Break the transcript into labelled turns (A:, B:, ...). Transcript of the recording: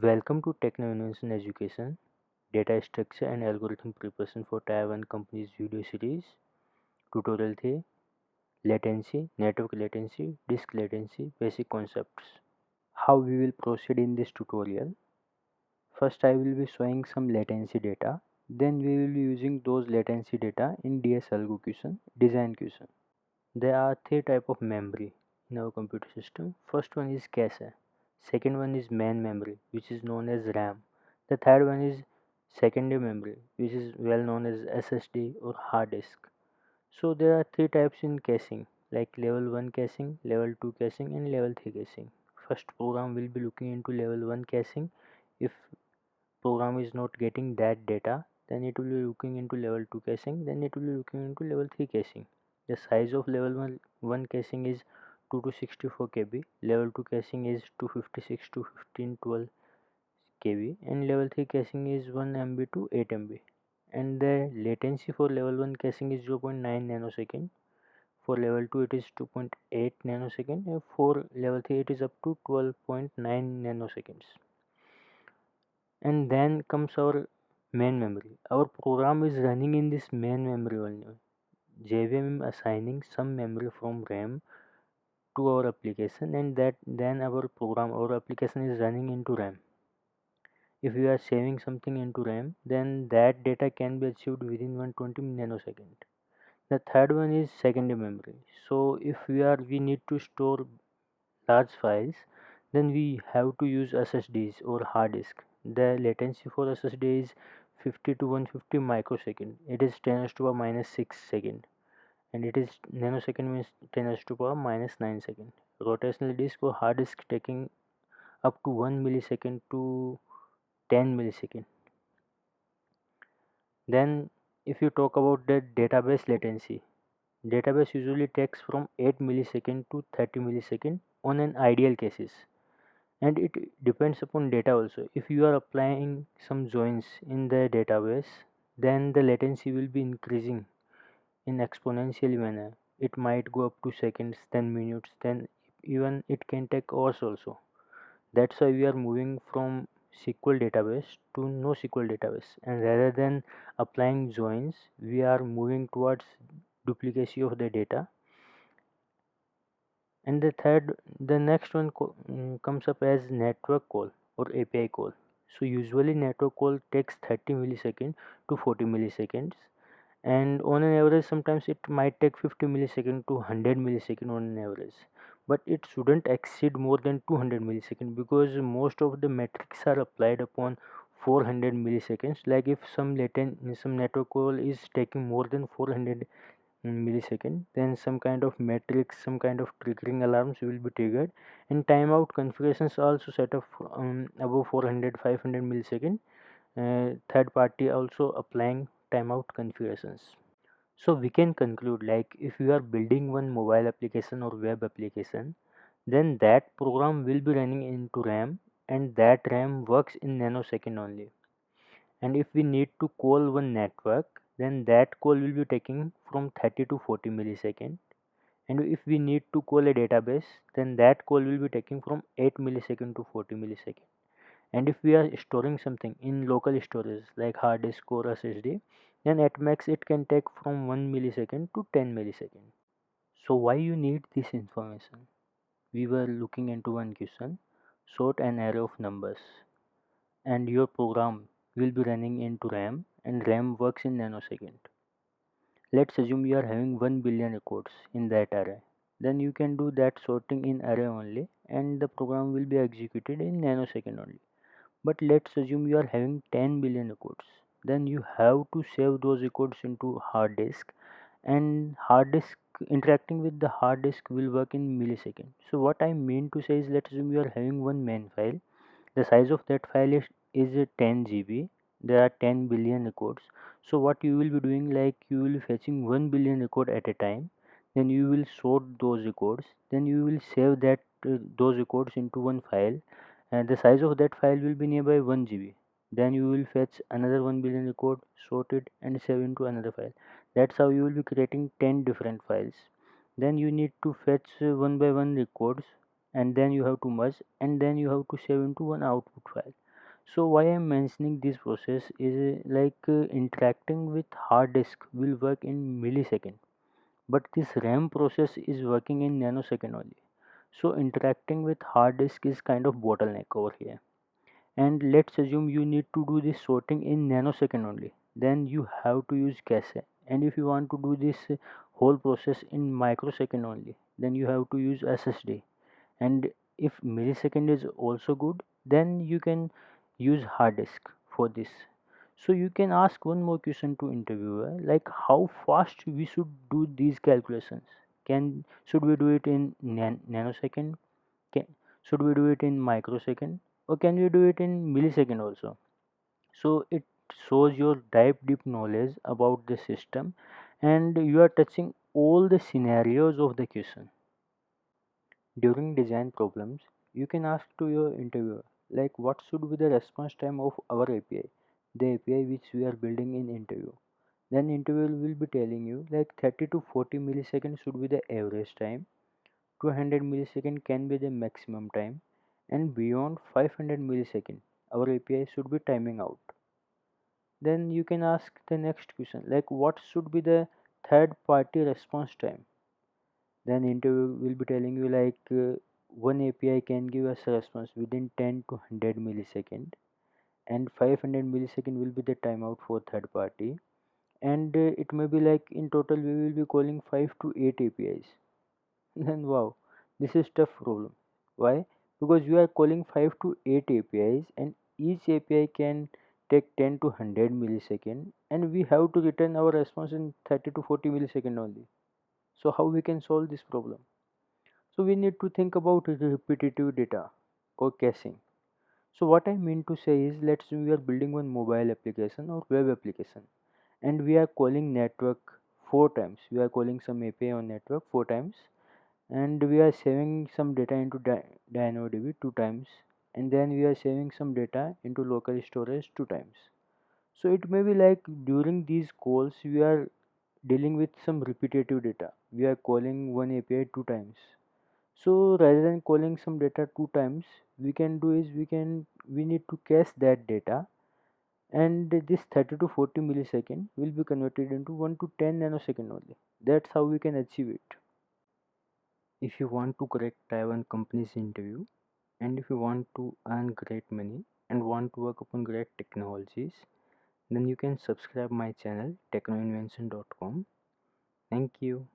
A: Welcome to Techno Innovation Education, Data Structure and Algorithm Preparation for Tier 1 Companies video series. Tutorial 3, Latency, Network Latency, Disk Latency, Basic Concepts. How we will proceed in this tutorial. First I will be showing some latency data. Then we will be using those latency data in DS Algo question, design question. There are three types of memory in our computer system. First one is cache. Second one is main memory, which is known as RAM. The third one is secondary memory, which is well known as SSD or hard disk. So there are three types in caching, like level 1 caching, level 2 caching and level 3 caching. First program will be looking into level 1 caching. If program is not getting that data, then it will be looking into level 2 caching, then it will be looking into level 3 caching. The size of level 1 caching is 2 to 64 kb, level 2 caching is 256 to 1512 kb, and level 3 caching is 1 MB to 8 MB. And the latency for level 1 caching is 0.9 nanosecond. For level 2 it is 2.8 nanosecond, and for level 3 it is up to 12.9 nanoseconds. And then comes our main memory. Our program is running in this main memory only. JVM assigning some memory from RAM to our application, and that then our application is running into RAM. If we are saving something into RAM, then that data can be achieved within 120 nanosecond. The third one is secondary memory. So if we need to store large files, then we have to use SSDs or hard disk. The latency for SSD is 50 to 150 microsecond. It is 10 raised to power minus 6 second, and it is nanosecond means 10 raised to power minus 9 second. Rotational disk or hard disk taking up to 1 millisecond to 10 millisecond. Then if you talk about the database latency, database usually takes from 8 millisecond to 30 millisecond on an ideal cases, and it depends upon data also. If you are applying some joins in the database, then the latency will be increasing in exponential manner. It might go up to seconds, then minutes, then even it can take hours also. That's why we are moving from SQL database to NoSQL database, and rather than applying joins, we are moving towards duplicacy of the data. And the next one comes up as network call or API call. So usually network call takes 30 milliseconds to 40 milliseconds, and on an average sometimes it might take 50 milliseconds to 100 milliseconds on an average, but it shouldn't exceed more than 200 milliseconds, because most of the metrics are applied upon 400 milliseconds. Like if some network call is taking more than 400 millisecond, then some kind of metrics, some kind of triggering alarms will be triggered, and timeout configurations also set up above 400 500 millisecond. Third party also applying timeout configurations. So we can conclude, like if you are building one mobile application or web application, then that program will be running into RAM, and that RAM works in nanosecond only. And if we need to call one network, then that call will be taking from 30 to 40 millisecond. And if we need to call a database, then that call will be taking from 8 millisecond to 40 millisecond. And if we are storing something in local storage like hard disk or SSD, then at max it can take from 1 millisecond to 10 millisecond. So why you need this information? We were looking into one question: sort an array of numbers, and your program will be running into RAM, and RAM works in nanosecond. Let's assume you are having 1 billion records in that array. Then you can do that sorting in array only, and the program will be executed in nanosecond only. But let's assume you are having 10 billion records. Then you have to save those records into hard disk, and hard disk interacting with the hard disk will work in millisecond. So what I mean to say is, let's assume you are having one main file. The size of that file is 10 GB. There are 10 billion records. So what you will be doing, like you will be fetching 1 billion record at a time, then you will sort those records, then you will save those records into one file, and the size of that file will be nearby 1 GB. Then you will fetch another 1 billion record, sort it and save into another file. That's how you will be creating 10 different files. Then you need to fetch one by one records, and then you have to merge, and then you have to save into one output file. So why I'm mentioning this process is interacting with hard disk will work in millisecond, but this RAM process is working in nanosecond only. So interacting with hard disk is kind of bottleneck over here. And let's assume you need to do this sorting in nanosecond only, then you have to use cache. And if you want to do this whole process in microsecond only, then you have to use SSD. And if millisecond is also good, then you can use hard disk for this. So you can ask one more question to interviewer, like how fast we should do these calculations. Should we do it in nanosecond? Can, should we do it in microsecond, or can we do it in millisecond also? So it shows your deep knowledge about the system, and you are touching all the scenarios of the question. During design problems, you can ask to your interviewer, like what should be the response time of our API, the API which we are building in interview. Then interviewer will be telling you like 30 to 40 milliseconds should be the average time, 200 millisecond can be the maximum time, and beyond 500 millisecond our API should be timing out. Then you can ask the next question, like what should be the third party response time. Then interview will be telling you one API can give us a response within 10 to 100 millisecond, and 500 millisecond will be the timeout for third party. And it may be like in total we will be calling 5 to 8 APIs. Then wow, this is tough problem. Why? Because we are calling 5 to 8 APIs, and each API can take 10 to 100 millisecond, and we have to return our response in 30 to 40 millisecond only. So how we can solve this problem? So we need to think about repetitive data or caching. So what I mean to say is, let's say we are building one mobile application or web application, and we are calling network four times. We are calling some API on network four times, and we are saving some data into DynamoDB two times, and then we are saving some data into local storage two times. So it may be like during these calls we are dealing with some repetitive data. We are calling one API two times. So rather than calling some data two times, we can do is we need to cache that data, and this 30 to 40 millisecond will be converted into 1 to 10 nanosecond only. That's how we can achieve it. If you want to crack Taiwan company's interview, and if you want to earn great money and want to work upon great technologies, then you can subscribe my channel technoinvention.com. Thank you.